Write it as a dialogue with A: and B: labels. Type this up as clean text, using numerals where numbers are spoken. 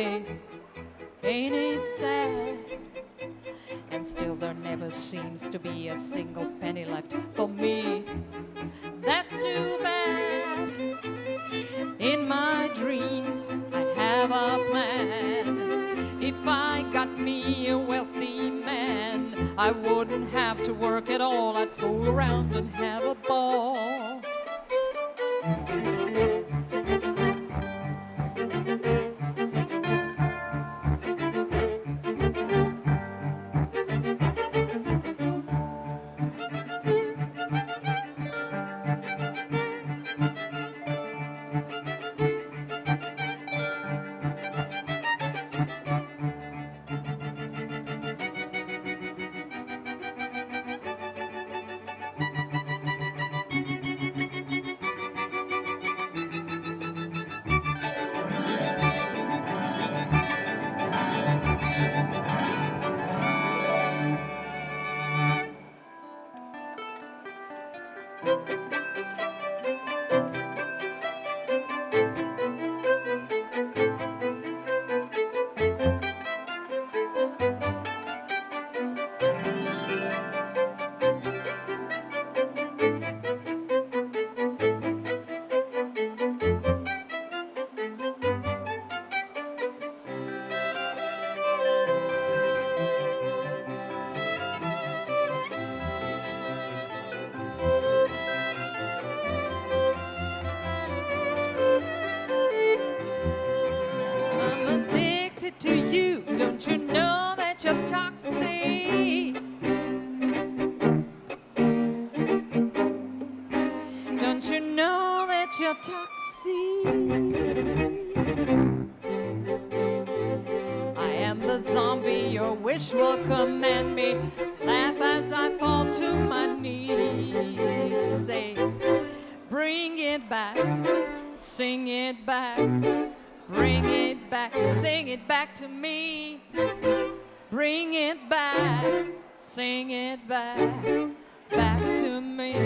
A: say, ain't it sad? And still there never seems to be a single penny left for me. That's too bad. In my dreams I have a plan. If I got me a wealthy man, I wouldn't have to work at all. I'd fool around and have a ball. To you, don't you know that you're toxic? Don't you know that you're toxic? I am the zombie your wish will command me. Laugh as I fall to my knees. Say, bring it back, sing it back. Bring it back, sing it back to me. Bring it back, sing it back, back to me.